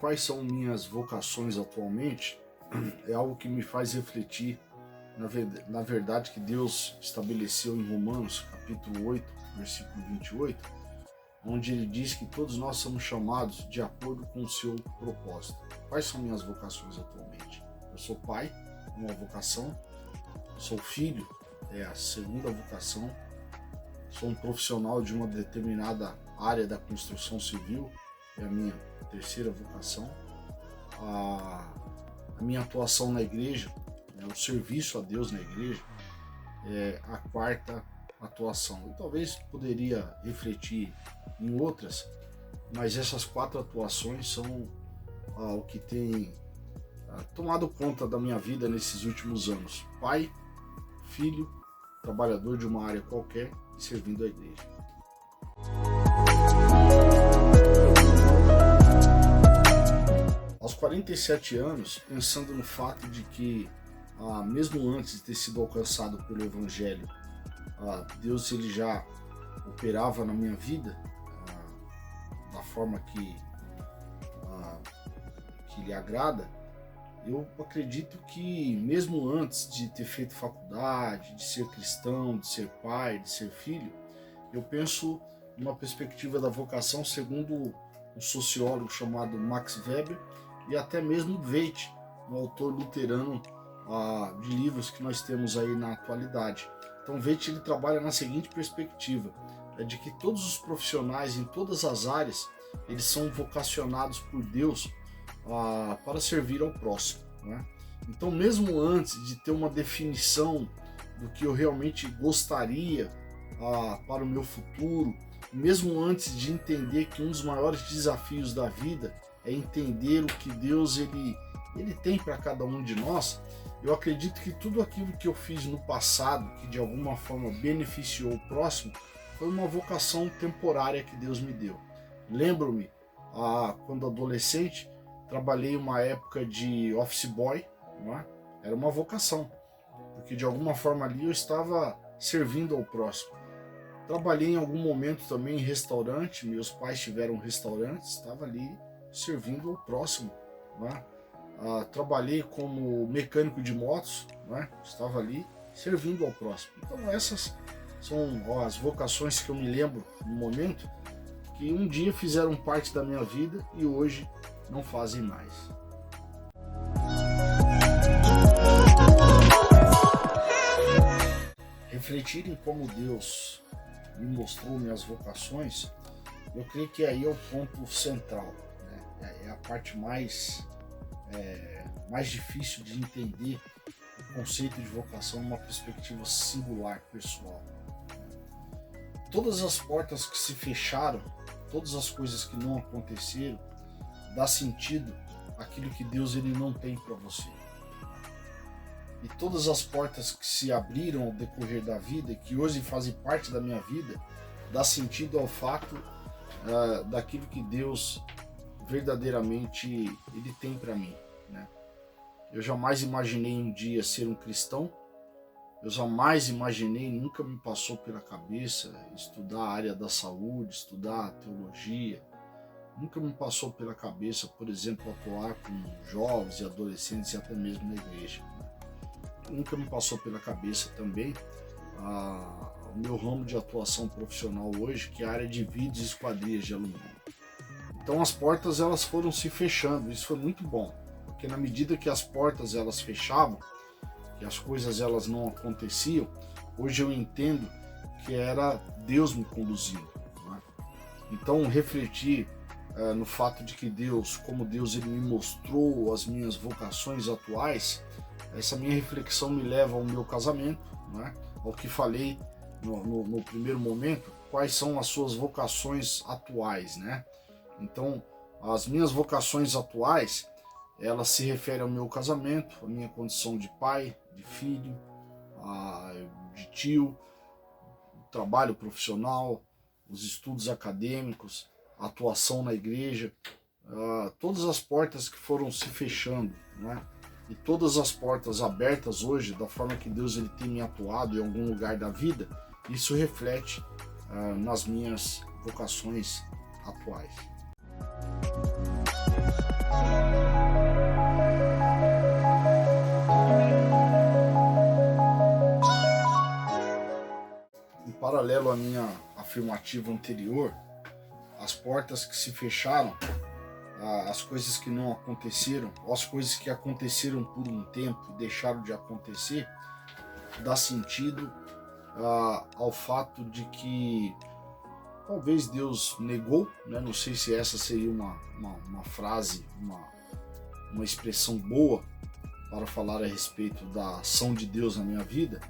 quais são minhas vocações atualmente é algo que me faz refletir na verdade que Deus estabeleceu em Romanos, capítulo 8, versículo 28, onde ele diz que todos nós somos chamados de acordo com o seu propósito. Quais são minhas vocações atualmente? Eu sou pai, uma vocação. Eu sou filho, é a segunda vocação. Sou um profissional de uma determinada área da construção civil, é a minha terceira vocação. A minha atuação na igreja, o serviço a Deus na igreja, é a quarta atuação. Eu talvez poderia refletir em outras, mas essas 4 atuações são o que tem tomado conta da minha vida nesses últimos anos. Pai, filho, trabalhador de uma área qualquer e servindo a igreja. Aos 47 anos, pensando no fato de que, mesmo antes de ter sido alcançado pelo Evangelho, Deus ele já operava na minha vida da forma que lhe agrada. Eu acredito que mesmo antes de ter feito faculdade, de ser cristão, de ser pai, de ser filho, eu penso numa perspectiva da vocação segundo um sociólogo chamado Max Weber e até mesmo Veit, um autor luterano de livros que nós temos aí na atualidade. Então Veit ele trabalha na seguinte perspectiva, é de que todos os profissionais em todas as áreas, eles são vocacionados por Deus para servir ao próximo, né? Então mesmo antes de ter uma definição do que eu realmente gostaria para o meu futuro, mesmo antes de entender que um dos maiores desafios da vida é entender o que Deus ele tem para cada um de nós, eu acredito que tudo aquilo que eu fiz no passado, que de alguma forma beneficiou o próximo, foi uma vocação temporária que Deus me deu. Lembro-me, quando adolescente, trabalhei uma época de office boy, não é? Era uma vocação, porque de alguma forma ali eu estava servindo ao próximo. Trabalhei em algum momento também em restaurante, meus pais tiveram restaurantes, estava ali servindo ao próximo, não é? Trabalhei como mecânico de motos, né? Estava ali servindo ao próximo. Então essas são as vocações que eu me lembro no momento, que um dia fizeram parte da minha vida e hoje não fazem mais. Refletir em como Deus me mostrou minhas vocações, eu creio que aí é o ponto central, né? É a parte mais difícil de entender o conceito de vocação numa perspectiva singular, pessoal. Todas as portas que se fecharam, todas as coisas que não aconteceram, dá sentido àquilo que Deus ele não tem para você. E todas as portas que se abriram ao decorrer da vida, que hoje fazem parte da minha vida, dá sentido ao fato daquilo que Deus verdadeiramente ele tem para mim, né? Eu jamais imaginei um dia ser um cristão, eu jamais imaginei, nunca me passou pela cabeça estudar a área da saúde, estudar teologia, nunca me passou pela cabeça, por exemplo, atuar com jovens e adolescentes e até mesmo na igreja, né? Nunca me passou pela cabeça também o meu ramo de atuação profissional hoje, que é a área de vidros e esquadrias de alumínio. Então as portas elas foram se fechando, isso foi muito bom, porque na medida que as portas elas fechavam, que as coisas elas não aconteciam, hoje eu entendo que era Deus me conduzindo, né? Então refletir no fato de que Deus, como Deus ele me mostrou as minhas vocações atuais, essa minha reflexão me leva ao meu casamento, né? Ao que falei no primeiro momento, quais são as suas vocações atuais, né? Então, as minhas vocações atuais, elas se referem ao meu casamento, à minha condição de pai, de filho, de tio, trabalho profissional, os estudos acadêmicos, a atuação na igreja, todas as portas que foram se fechando, né? E todas as portas abertas hoje, da forma que Deus ele tem me atuado em algum lugar da vida, isso reflete nas minhas vocações atuais. paralelo à minha afirmativa anterior, as portas que se fecharam, as coisas que não aconteceram, as coisas que aconteceram por um tempo e deixaram de acontecer, dá sentido ao fato de que talvez Deus negou, né? Não sei se essa seria uma frase, uma expressão boa para falar a respeito da ação de Deus na minha vida,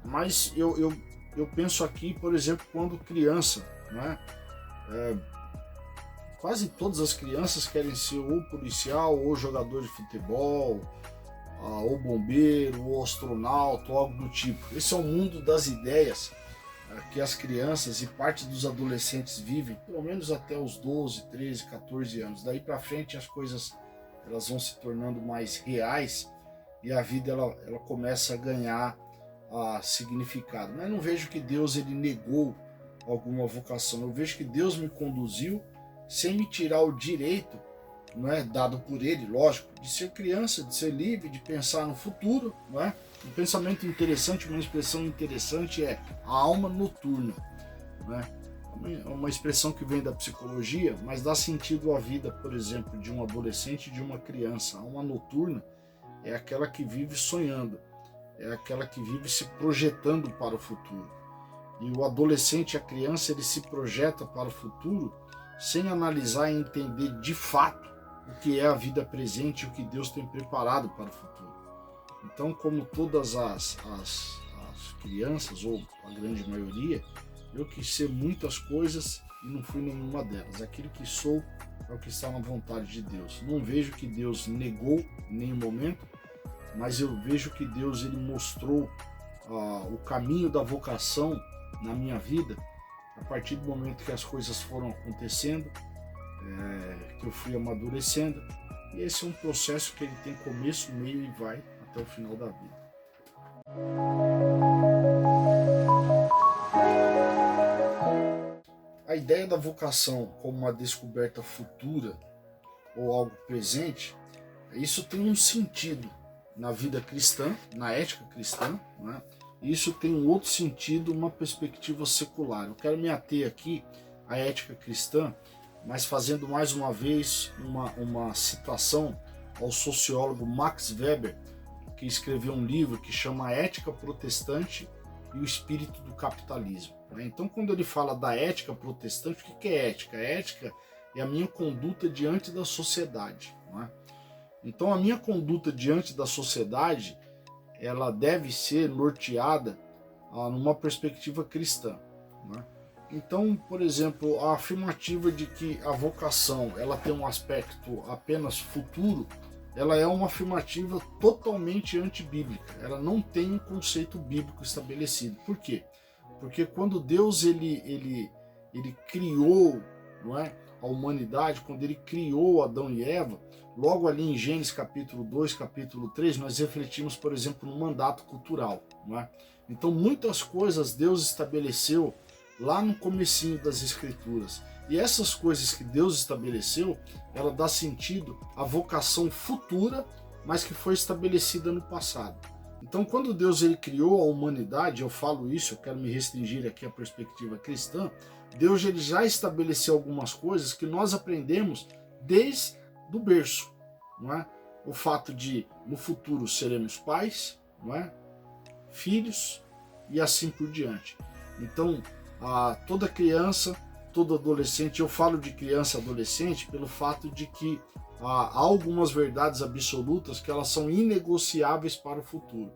mas eu penso aqui, por exemplo, quando criança, né? Quase todas as crianças querem ser ou policial, ou jogador de futebol, ou bombeiro, ou astronauta, ou algo do tipo. Esse é o mundo das ideias que as crianças e parte dos adolescentes vivem, pelo menos até os 12, 13, 14 anos. Daí para frente as coisas elas vão se tornando mais reais e a vida ela começa a ganhar significado. Mas não vejo que Deus ele negou alguma vocação. Eu vejo que Deus me conduziu sem me tirar o direito, não é, dado por ele, lógico, de ser criança, de ser livre, de pensar no futuro, não é? Um pensamento interessante, uma expressão interessante é a alma noturna, não é? É uma expressão que vem da psicologia, mas dá sentido à vida, por exemplo, de um adolescente e de uma criança. A alma noturna é aquela que vive sonhando, é aquela que vive se projetando para o futuro. E o adolescente, a criança, ele se projeta para o futuro sem analisar e entender de fato o que é a vida presente e o que Deus tem preparado para o futuro. Então, como todas as crianças, ou a grande maioria, eu quis ser muitas coisas e não fui nenhuma delas. Aquilo que sou é o que está na vontade de Deus. Não vejo que Deus negou em nenhum momento, mas eu vejo que Deus ele mostrou o caminho da vocação na minha vida a partir do momento que as coisas foram acontecendo, que eu fui amadurecendo. E esse é um processo que ele tem começo, meio e vai até o final da vida. A ideia da vocação como uma descoberta futura ou algo presente, isso tem um sentido na vida cristã, na ética cristã, né? Isso tem um outro sentido, uma perspectiva secular. Eu quero me ater aqui à ética cristã, mas fazendo mais uma vez uma citação ao sociólogo Max Weber, que escreveu um livro que chama A Ética Protestante e o Espírito do Capitalismo. Então, quando ele fala da ética protestante, o que é ética? A ética é a minha conduta diante da sociedade. Não é? Então, a minha conduta diante da sociedade, ela deve ser norteada numa perspectiva cristã. Não é? Então, por exemplo, a afirmativa de que a vocação ela tem um aspecto apenas futuro, ela é uma afirmativa totalmente antibíblica. Ela não tem um conceito bíblico estabelecido. Por quê? Porque quando Deus ele criou, não é, a humanidade, quando ele criou Adão e Eva, logo ali em Gênesis capítulo 2, capítulo 3, nós refletimos, por exemplo, no mandato cultural. Não é? Então muitas coisas Deus estabeleceu lá no comecinho das Escrituras. E essas coisas que Deus estabeleceu, ela dá sentido à vocação futura, mas que foi estabelecida no passado. Então, quando Deus ele criou a humanidade, eu falo isso, eu quero me restringir aqui à perspectiva cristã, Deus ele já estabeleceu algumas coisas que nós aprendemos desde o berço. Não é? O fato de, no futuro, seremos pais, não é? Filhos e assim por diante. Então, toda criança, todo adolescente, eu falo de criança e adolescente pelo fato de que há algumas verdades absolutas que elas são inegociáveis para o futuro.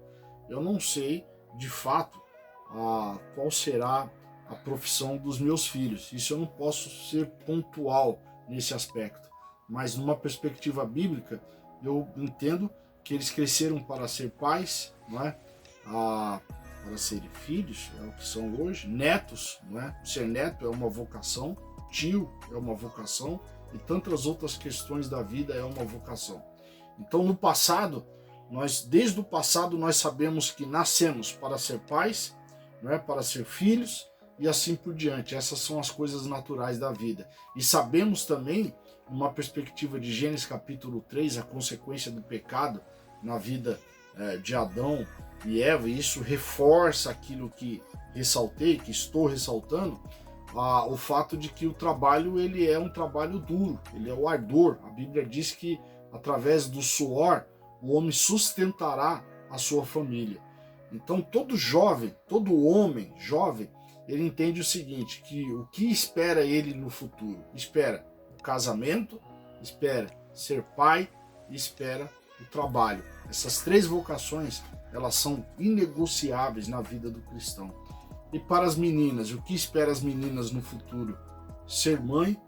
Eu não sei, de fato, qual será a profissão dos meus filhos. Isso eu não posso ser pontual nesse aspecto. Mas numa perspectiva bíblica, eu entendo que eles cresceram para ser pais, não é? Para serem filhos, é o que são hoje, netos, não é? Ser neto é uma vocação, tio é uma vocação, e tantas outras questões da vida é uma vocação. Então, no passado, desde o passado, nós sabemos que nascemos para ser pais, não é? Para ser filhos e assim por diante. Essas são as coisas naturais da vida. E sabemos também, numa perspectiva de Gênesis capítulo 3, a consequência do pecado na vida de Adão e Eva, e isso reforça aquilo que ressaltei, que estou ressaltando, o fato de que o trabalho ele é um trabalho duro, ele é o ardor. A Bíblia diz que através do suor o homem sustentará a sua família. Então todo jovem, todo homem jovem, ele entende o seguinte, que o que espera ele no futuro? Espera o casamento, espera ser pai e espera o trabalho. Essas três vocações, elas são inegociáveis na vida do cristão. E para as meninas, o que espera as meninas no futuro? Ser mãe.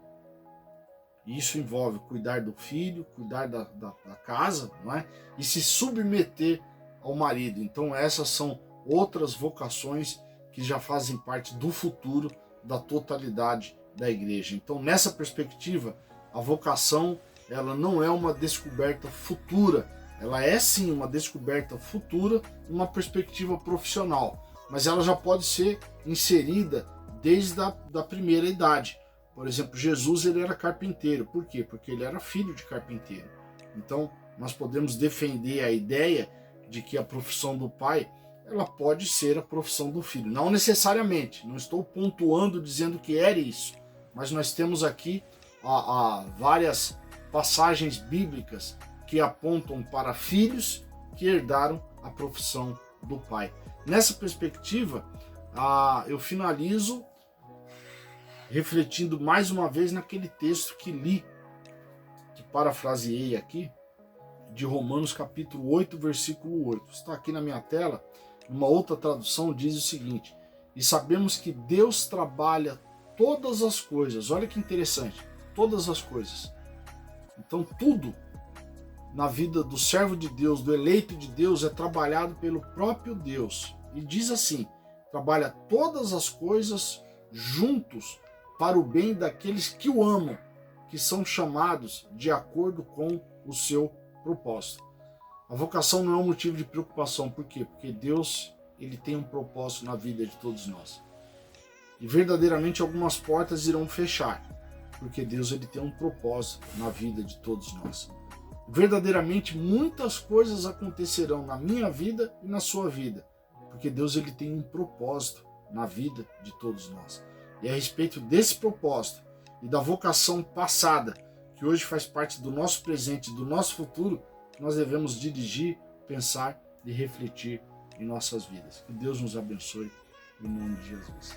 Isso envolve cuidar do filho, cuidar da casa, não é? E se submeter ao marido. Então essas são outras vocações que já fazem parte do futuro da totalidade da igreja. Então nessa perspectiva, a vocação ela não é uma descoberta futura, ela é sim uma descoberta futura, uma perspectiva profissional, mas ela já pode ser inserida desde a primeira idade. Por exemplo, Jesus ele era carpinteiro. Por quê? Porque ele era filho de carpinteiro. Então, nós podemos defender a ideia de que a profissão do pai ela pode ser a profissão do filho. Não necessariamente, não estou pontuando dizendo que era isso, mas nós temos aqui várias passagens bíblicas que apontam para filhos que herdaram a profissão do pai. Nessa perspectiva, eu finalizo refletindo mais uma vez naquele texto que li, que parafraseei aqui, de Romanos capítulo 8, versículo 8. Está aqui na minha tela, uma outra tradução diz o seguinte: e sabemos que Deus trabalha todas as coisas, olha que interessante, todas as coisas. Então tudo na vida do servo de Deus, do eleito de Deus, é trabalhado pelo próprio Deus. E diz assim, trabalha todas as coisas juntos para o bem daqueles que o amam, que são chamados de acordo com o seu propósito. A vocação não é um motivo de preocupação. Por quê? Porque Deus ele tem um propósito na vida de todos nós. E verdadeiramente algumas portas irão fechar, porque Deus ele tem um propósito na vida de todos nós. Verdadeiramente muitas coisas acontecerão na minha vida e na sua vida, porque Deus ele tem um propósito na vida de todos nós. E a respeito desse propósito e da vocação passada, que hoje faz parte do nosso presente e do nosso futuro, nós devemos dirigir, pensar e refletir em nossas vidas. Que Deus nos abençoe, em nome de Jesus.